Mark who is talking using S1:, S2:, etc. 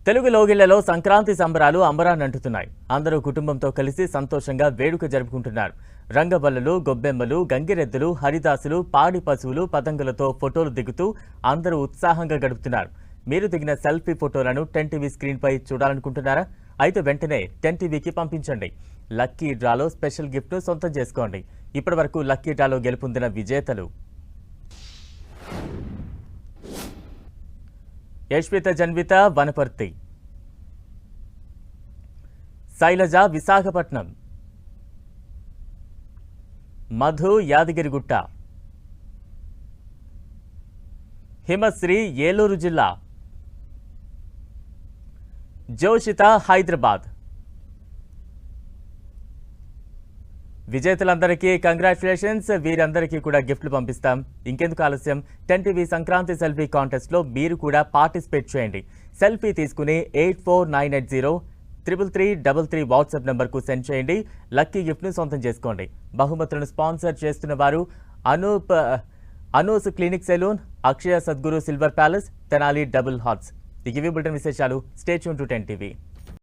S1: తెలుగు లోగిళ్లలో సంక్రాంతి సంబరాలు అంబరాన్నంటుతున్నాయి. అందరూ కుటుంబంతో కలిసి సంతోషంగా వేడుక జరుపుకుంటున్నారు. రంగబల్లలు, గొబ్బెమ్మలు, గంగిరెద్దులు, హరిదాసులు, పాడి పశువులు, పతంగులతో ఫోటోలు దిగుతూ అందరూ ఉత్సాహంగా గడుపుతున్నారు. మీరు దిగిన సెల్ఫీ ఫోటోలను 10 టీవీ స్క్రీన్ పై చూడాలనుకుంటున్నారా? అయితే వెంటనే 10 టీవీకి పంపించండి. లక్కీ డ్రాలో స్పెషల్ గిఫ్ట్ను సొంతం చేసుకోండి. ఇప్పటివరకు లక్కీ డ్రాలో గెలుపొందిన విజేతలు: యశ్విత జన్విత వనపర్తి, శైలజ విశాఖపట్నం, మధు యాదగిరిగుట్ట, హిమశ్రీ ఏలూరు జిల్లా, జోషిత హైదరాబాద్. విజేతలందరికీ కంగ్రాచులేషన్స్. వీరందరికీ కూడా గిఫ్ట్లు పంపిస్తాం. ఇంకెందుకు ఆలస్యం? 10 టీవీ సంక్రాంతి సెల్ఫీ కాంటెస్ట్లో మీరు కూడా పార్టిసిపేట్ చేయండి. సెల్ఫీ తీసుకుని 8498033333 వాట్సాప్ నెంబర్కు సెండ్ చేయండి. లక్కీ గిఫ్ట్ను సొంతం చేసుకోండి. బహుమతులను స్పాన్సర్ చేస్తున్న వారు Anu's clinic salon, Akshaya Sadguru silver palace, Tenali double hearts. ఇవి బులెటిన్ విశేషాలు. Stay tune to 10 TV.